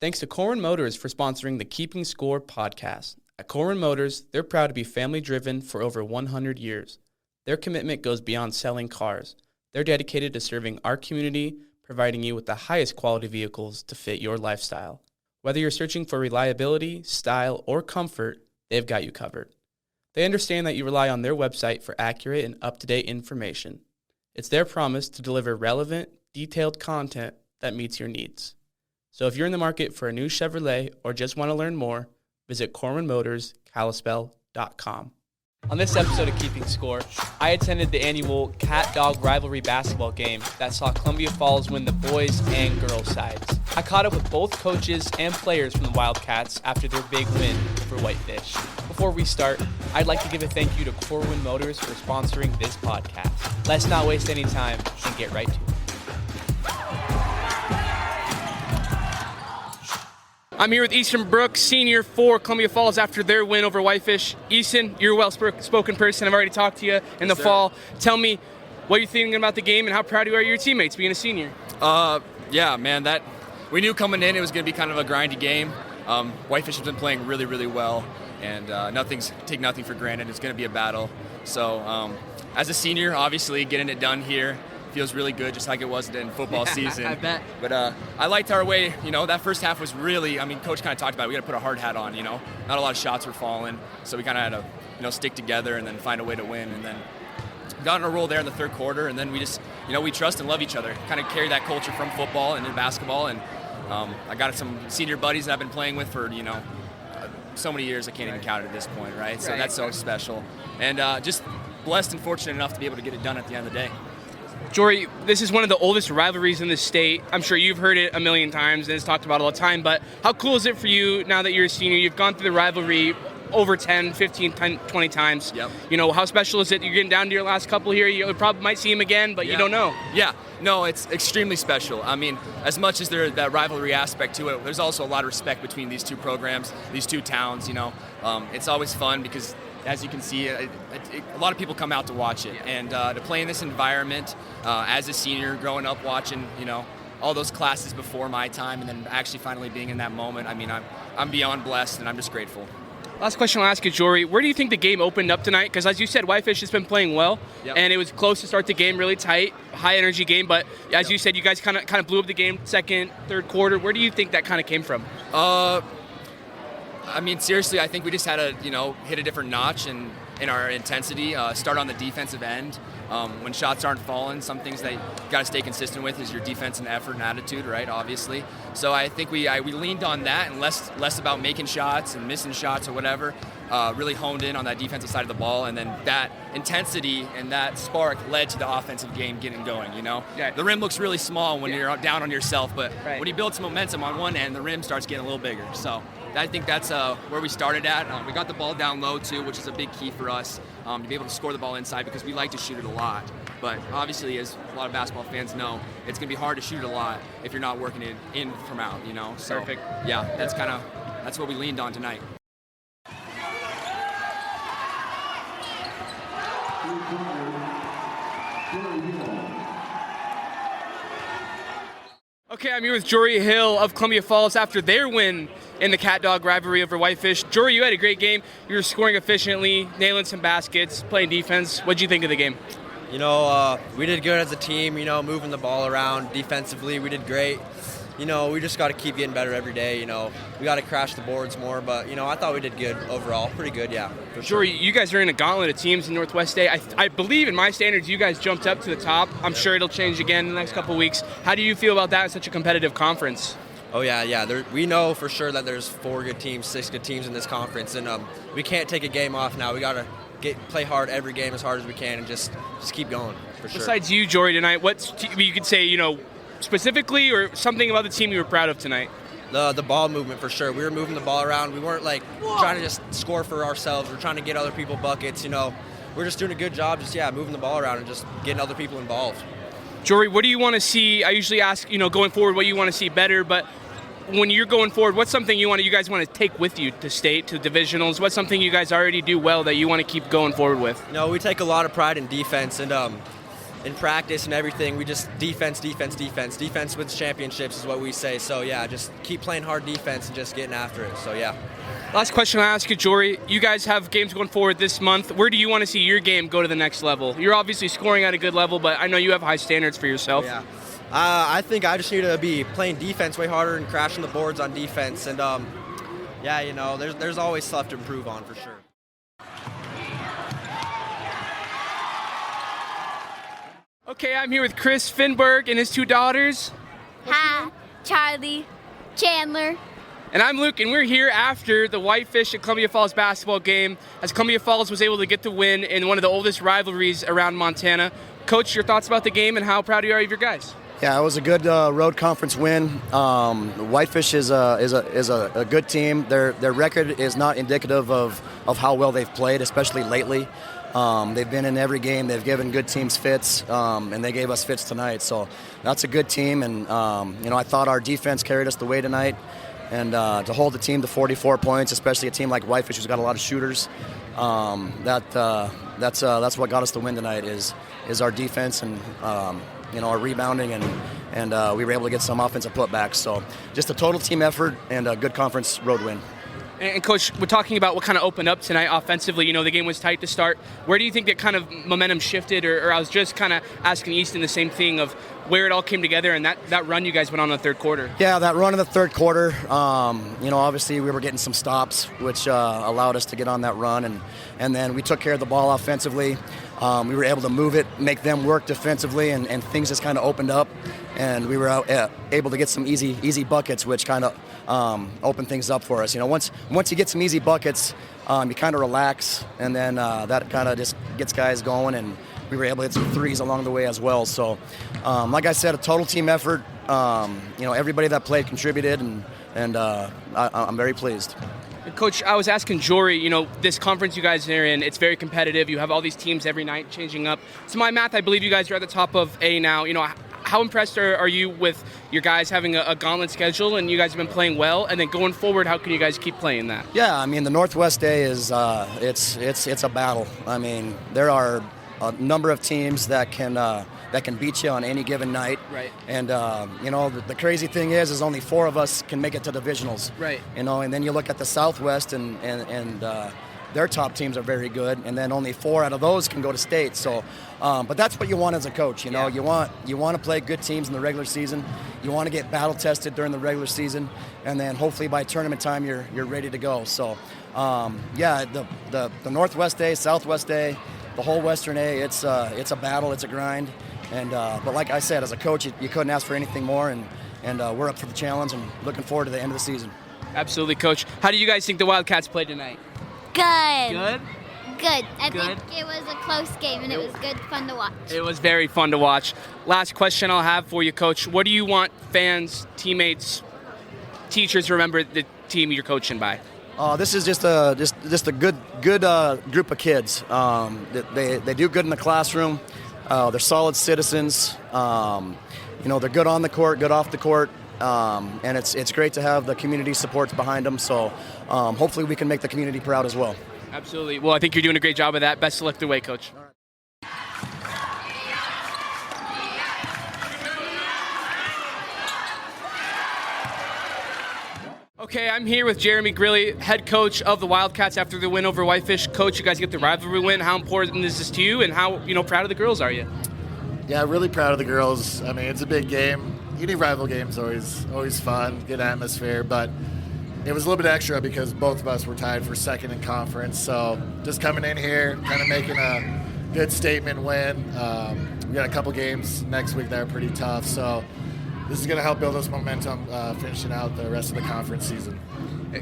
Thanks to Corwin Motors for sponsoring the Keeping Score podcast. At Corwin Motors, they're proud to be family-driven for over 100 years. Their commitment goes beyond selling cars. They're dedicated to serving our community, providing you with the highest quality vehicles to fit your lifestyle. Whether you're searching for reliability, style, or comfort, they've got you covered. They understand that you rely on their website for accurate and up-to-date information. It's their promise to deliver relevant, detailed content that meets your needs. So if you're in the market for a new Chevrolet or just want to learn more, visit CorwinMotorsKalispell.com. On this episode of Keeping Score, I attended the annual cat-dog rivalry basketball game that saw Columbia Falls win the boys and girls sides. I caught up with both coaches and players from the Wildkats after their big win for Whitefish. Before we start, I'd like to give a thank you to Corwin Motors for sponsoring this podcast. Let's not waste any time and get right to it. I'm here with Easton Brooks, senior for Columbia Falls after their win over Whitefish. Easton, you're a well-spoken person. I've already talked to you in the fall. Tell me what you're thinking about the game and how proud you are of your teammates being a senior. Yeah, man, we knew coming in it was going to be kind of a grindy game. Whitefish has been playing really, really well, and take nothing for granted. It's going to be a battle. So as a senior, obviously, getting it done here feels really good, just like it was in football season. I bet. But I liked our way. That first half was really, Coach kind of talked about it. We got to put a hard hat on, Not a lot of shots were falling. So we kind of had to, stick together and then find a way to win. And then got on a roll there in the third quarter. And then we just, we trust and love each other. Kind of carry that culture from football and in basketball. And I got some senior buddies that I've been playing with for, so many years I can't even count it at this point, right? So that's so special. And just blessed and fortunate enough to be able to get it done at the end of the day. Jory, this is one of the oldest rivalries in the state. I'm sure you've heard it a million times and it's talked about all the time, but how cool is it for you now that you're a senior? You've gone through the rivalry over 10, 15, 10, 20 times. Yep. How special is it? You're getting down to your last couple here. You probably might see him again, but you don't know. Yeah. No, it's extremely special. As much as there's that rivalry aspect to it, there's also a lot of respect between these two programs, these two towns. It's always fun because, as you can see, a lot of people come out to watch it. And to play in this environment as a senior, growing up watching, all those classes before my time, and then actually finally being in that moment, I'm beyond blessed, and I'm just grateful. Last question I'll ask you, Jory. Where do you think the game opened up tonight? Because as you said, Whitefish has been playing well, and it was close to start the game, really tight, high-energy game. But as you said, you guys kind of blew up the game second, third quarter. Where do you think that kind of came from? Seriously, I think we just had to, hit a different notch in our intensity, start on the defensive end. When shots aren't falling, some things that you got to stay consistent with is your defense and effort and attitude, right, obviously. So I think we leaned on that and less about making shots and missing shots or whatever, really honed in on that defensive side of the ball, and then that intensity and that spark led to the offensive game getting going, Yeah. The rim looks really small when you're down on yourself, but when you build some momentum on one end, the rim starts getting a little bigger. So I think that's where we started at. We got the ball down low, too, which is a big key for us, to be able to score the ball inside because we like to shoot it a lot. But obviously, as a lot of basketball fans know, it's going to be hard to shoot it a lot if you're not working it in from out, So, perfect. Yeah, that's what we leaned on tonight. Okay, I'm here with Jory Hill of Columbia Falls after their win in the cat-dog rivalry over Whitefish. Jory, you had a great game. You were scoring efficiently, nailing some baskets, playing defense. What did you think of the game? We did good as a team, moving the ball around defensively. We did great. We just got to keep getting better every day. We got to crash the boards more. But, I thought we did good overall. Pretty good, yeah. For Jory, sure. you guys are in a gauntlet of teams in Northwest State. I believe, in my standards, you guys jumped up to the top. I'm sure it'll change again in the next couple of weeks. How do you feel about that in such a competitive conference? Oh, yeah. We know for sure that there's 4 good teams, 6 good teams in this conference. And we can't take a game off now. We got to play hard every game as hard as we can and just keep going, for sure. Besides you, Jory, tonight, you could say, specifically or something about the team you were proud of tonight? The ball movement, for sure. We were moving the ball around. We weren't trying to just score for ourselves. We're trying to get other people buckets. We're just doing a good job moving the ball around and just getting other people involved. Jory, what do you want to see? I usually ask, going forward, what you want to see better, but when you're going forward, what's something you guys want to take with you to state, to divisionals? What's something you guys already do well that you want to keep going forward with? We take a lot of pride in defense, and in practice and everything, we just defense. Defense wins championships is what we say. So, yeah, just keep playing hard defense and just getting after it. So, yeah. Last question I ask you, Jory. You guys have games going forward this month. Where do you want to see your game go to the next level? You're obviously scoring at a good level, but I know you have high standards for yourself. Yeah. I think I just need to be playing defense way harder and crashing the boards on defense. And, yeah, you know, there's always stuff to improve on for sure. Okay, I'm here with Chris Finberg and his two daughters. Hi, Charlie, Chandler. And I'm Luke, and we're here after the Whitefish and Columbia Falls basketball game, as Columbia Falls was able to get the win in one of the oldest rivalries around Montana. Coach, your thoughts about the game and how proud you are of your guys? Yeah, it was a good road conference win. Whitefish is a good team. Their record is not indicative of how well they've played, especially lately. They've been in every game. They've given good teams fits, and they gave us fits tonight. So that's a good team, and I thought our defense carried us the way tonight. And to hold the team to 44 points, especially a team like Whitefish who's got a lot of shooters, that's what got us the win tonight is our defense and our rebounding, and we were able to get some offensive putbacks. So just a total team effort and a good conference road win. And Coach, we're talking about what kind of opened up tonight offensively. The game was tight to start. Where do you think that kind of momentum shifted? Or I was just kind of asking Easton the same thing of where it all came together and that run you guys went on in the third quarter. Yeah, that run in the third quarter, obviously we were getting some stops, which allowed us to get on that run. And then we took care of the ball offensively. We were able to move it, make them work defensively, and things just kind of opened up. And we were able to get some easy buckets, which kind of opened things up for us. Once you get some easy buckets, you kind of relax, and then that kind of just gets guys going. And we were able to hit some threes along the way as well. So, like I said, a total team effort. Everybody that played contributed, and I'm very pleased. Coach, I was asking Jory, this conference you guys are in, it's very competitive. You have all these teams every night changing up. To my math, I believe you guys are at the top of A now. How impressed are you with your guys having a gauntlet schedule, and you guys have been playing well? And then going forward, how can you guys keep playing that? Yeah, I mean, the Northwest A is it's a battle. I mean, there are a number of teams that can beat you on any given night. Right. And the crazy thing is only 4 of us can make it to divisionals. Right. And then you look at the Southwest and their top teams are very good, and then only 4 out of those can go to state. So, but that's what you want as a coach. Yeah. You want to play good teams in the regular season. You want to get battle tested during the regular season, and then hopefully by tournament time you're ready to go. So, the Northwest A, Southwest A, the whole Western A, it's a battle, it's a grind, and but like I said, as a coach, you couldn't ask for anything more, and we're up for the challenge and looking forward to the end of the season. Absolutely, Coach. How do you guys think the Wildkats played tonight? Good. Good? Good. I Good. think it was a close game, and it was good, fun to watch. It was very fun to watch. Last question I'll have for you, Coach. What do you want fans, teammates, teachers to remember the team you're coaching by? This is just a good group of kids. They do good in the classroom. They're solid citizens. They're good on the court, good off the court. And it's great to have the community supports behind them. So hopefully we can make the community proud as well. Absolutely. Well, I think you're doing a great job of that. Best of luck the way, Coach. Okay, I'm here with Jeremy Grilley, head coach of the Wildkats after the win over Whitefish. Coach, you guys get the rivalry win. How important is this to you, and how proud of the girls are you? Yeah, really proud of the girls. I mean, it's a big game. Any rival game is always fun, good atmosphere, but it was a little bit extra because both of us were tied for second in conference. So just coming in here, kind of making a good statement win. We got a couple games next week that are pretty tough, so this is going to help build us momentum finishing out the rest of the conference season.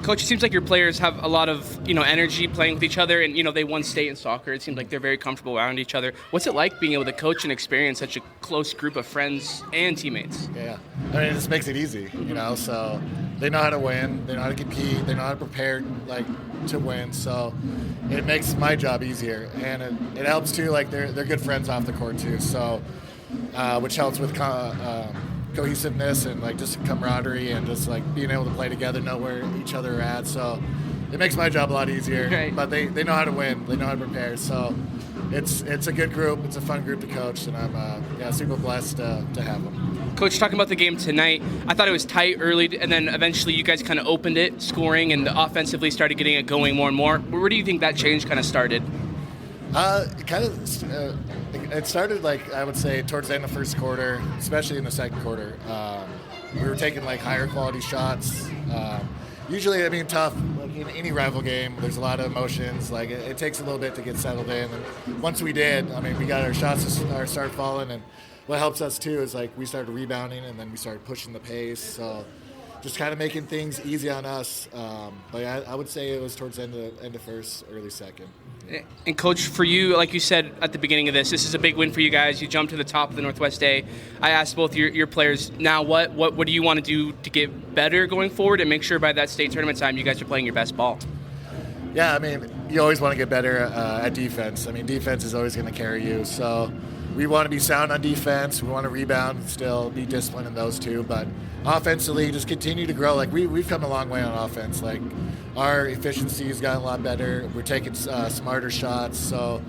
Coach, it seems like your players have a lot of energy playing with each other, and they won state in soccer. It seems like they're very comfortable around each other. What's it like being able to coach and experience such a close group of friends and teammates? Yeah, I mean, it just makes it easy, so they know how to win, they know how to compete, they know how to prepare to win, so it makes my job easier, and it helps too. They're good friends off the court too, so which helps with cohesiveness and just camaraderie and just being able to play together, know where each other are at. So it makes my job a lot easier. Right. But they know how to win, they know how to prepare. So it's a good group. It's a fun group to coach, and I'm super blessed to have them. Coach, talking about the game tonight, I thought it was tight early, and then eventually you guys kind of opened it, scoring, and offensively started getting it going more and more. Where do you think that change kind of started? It started, I would say, towards the end of the first quarter, especially in the second quarter. We were taking, higher quality shots. Usually, tough. In any rival game, there's a lot of emotions. It takes a little bit to get settled in. And once we did, we got our shots to start falling. And what helps us, too, is, we started rebounding, and then we started pushing the pace. So just kind of making things easy on us. But I would say it was towards the end of first, early second. Yeah. And Coach, for you, like you said at the beginning of this is a big win for you guys. You jumped to the top of the Northwest A. I asked both your players, now what do you want to do to get better going forward and make sure by that state tournament time you guys are playing your best ball? Yeah, you always want to get better at defense. Defense is always going to carry you. So we want to be sound on defense. We want to rebound and still be disciplined in those two. But offensively, just continue to grow. We've come a long way on offense. Our efficiency has gotten a lot better. We're taking smarter shots. So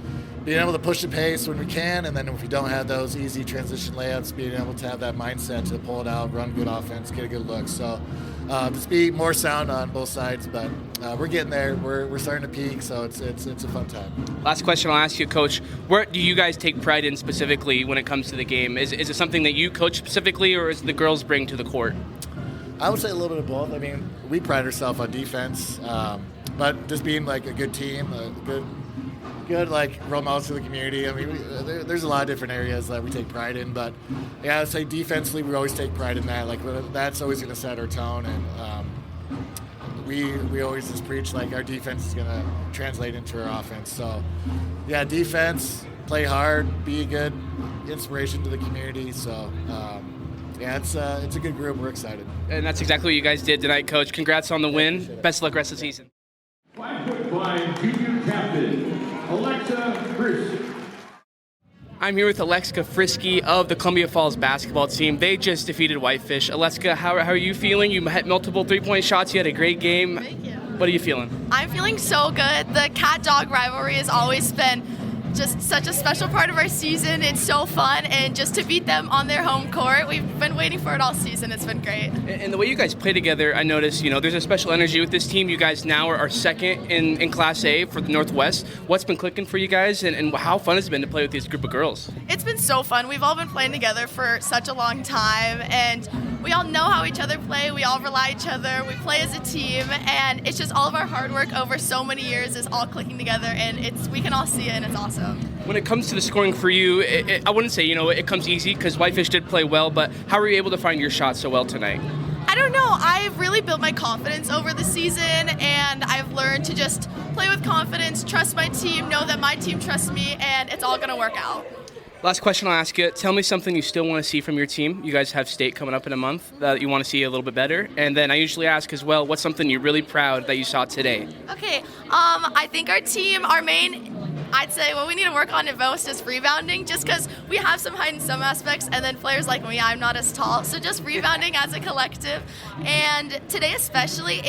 being able to push the pace when we can, and then if we don't have those easy transition layups, being able to have that mindset to pull it out, run good offense, get a good look. So just be more sound on both sides. But we're getting there. We're starting to peak, so it's a fun time. Last question I'll ask you, Coach. Where do you guys take pride in specifically when it comes to the game? Is it something that you coach specifically, or is the girls bring to the court? I would say a little bit of both. We pride ourselves on defense, but just being a good team, good role models to the community. There's a lot of different areas that we take pride in, but yeah, I'd say defensively we always take pride in that. That's always going to set our tone, and we always just preach our defense is going to translate into our offense. So yeah, defense, play hard, be a good inspiration to the community. So. Yeah, it's a good group. We're excited. And that's exactly what you guys did tonight, Coach. Congrats on the win. Best of luck rest of the season. 5'5" junior captain, Onnikka Friske. I'm here with Onnikka Friske of the Columbia Falls basketball team. They just defeated Whitefish. Onnikka, how are you feeling? You had multiple three-point shots. You had a great game. Thank you. What are you feeling? I'm feeling so good. The cat-dog rivalry has always been just such a special part of our season. It's so fun, and just to beat them on their home court, we've been waiting for it all season. It's been great. And the way you guys play together, I noticed, there's a special energy with this team. You guys now are second in Class A for the Northwest. What's been clicking for you guys, and how fun has it been to play with this group of girls? It's been so fun. We've all been playing together for such a long time, and we all know how each other play. We all rely on each other. We play as a team, and it's just all of our hard work over so many years is all clicking together, and we can all see it, and it's awesome. When it comes to the scoring for you, I wouldn't say, it comes easy because Whitefish did play well, but how were you able to find your shot so well tonight? I don't know. I've really built my confidence over the season, and I've learned to just play with confidence, trust my team, know that my team trusts me, and it's all going to work out. Last question I'll ask you. Tell me something you still want to see from your team. You guys have state coming up in a month that you want to see a little bit better. And then I usually ask as well, what's something you're really proud that you saw today? Okay. I think our team, I'd say what we need to work on at most is rebounding, just because we have some height in some aspects, and then players like me, I'm not as tall, so just rebounding as a collective. And today especially,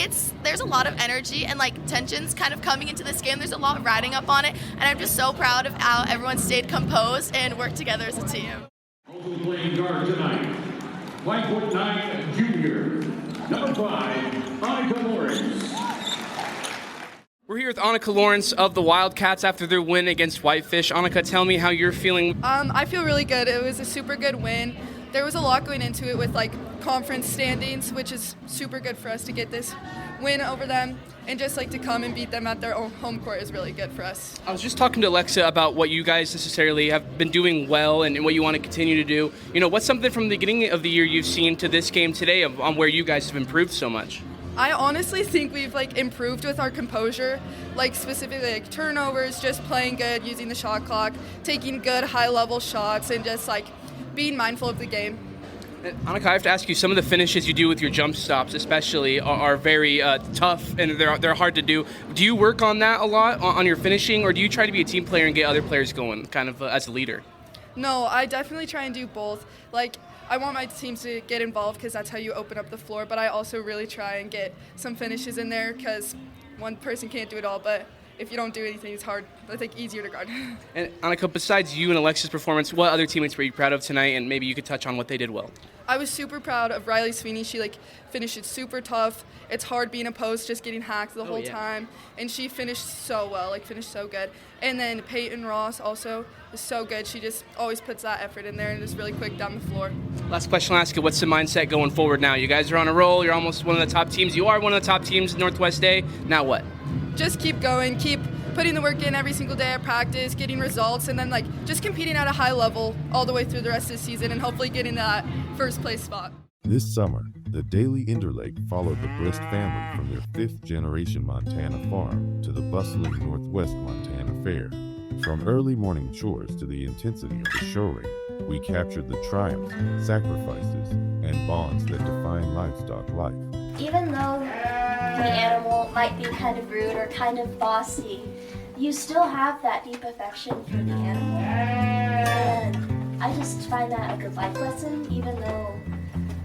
there's a lot of energy and tensions kind of coming into this game. There's a lot riding up on it, and I'm just so proud of how everyone stayed composed and worked together as a team. Also playing guard tonight, 5'9" junior, number 5, Onnikka Lawrence. We're here with Onnikka Lawrence of the Wildkats after their win against Whitefish. Onnikka, tell me how you're feeling. I feel really good. It was a super good win. There was a lot going into it with conference standings, which is super good for us to get this win over them, and just to come and beat them at their own home court is really good for us. I was just talking to Alexa about what you guys necessarily have been doing well and what you want to continue to do. What's something from the beginning of the year you've seen to this game today on where you guys have improved so much? I honestly think we've improved with our composure, specifically turnovers, just playing good, using the shot clock, taking good high-level shots, and just being mindful of the game. Onnikka, I have to ask you, some of the finishes you do with your jump stops especially are very tough, and they're hard to do. Do you work on that a lot on your finishing, or do you try to be a team player and get other players going kind of as a leader? No, I definitely try and do both. I want my teams to get involved because that's how you open up the floor, but I also really try and get some finishes in there because one person can't do it all, but if you don't do anything, it's hard. It's like easier to guard. And Onnikka, besides you and Alexa's performance, what other teammates were you proud of tonight? And maybe you could touch on what they did well. I was super proud of Riley Sweeney. She finished it super tough. It's hard being a post, just getting hacked the whole time. And she finished so well, finished so good. And then Peyton Ross also is so good. She just always puts that effort in there and is really quick down the floor. Last question I'll ask you, what's the mindset going forward now? You guys are on a roll. You're almost one of the top teams. You are one of the top teams in Northwest Day. Now what? Just keep going. Keep putting the work in every single day at practice, getting results, and then just competing at a high level all the way through the rest of the season and hopefully getting that first place spot. This summer, the Daily Interlake followed the Brist family from their 5th-generation Montana farm to the bustling Northwest Montana Fair. From early morning chores to the intensity of the show ring, we captured the triumphs, sacrifices, and bonds that define livestock life. Even though the animal might be kind of rude or kind of bossy, you still have that deep affection for the animal. And I just find that a good life lesson, even though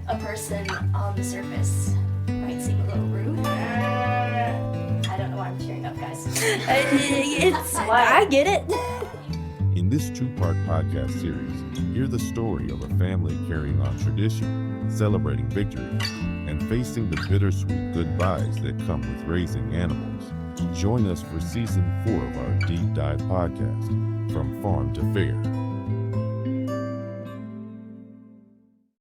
a person on the surface might seem a little rude. I don't know why I'm tearing up, guys. I get it. In this 2-part podcast series, hear the story of a family carrying on tradition, celebrating victories, and facing the bittersweet goodbyes that come with raising animals. Join us for Season 4 of our Deep Dive podcast, From Farm to Fair.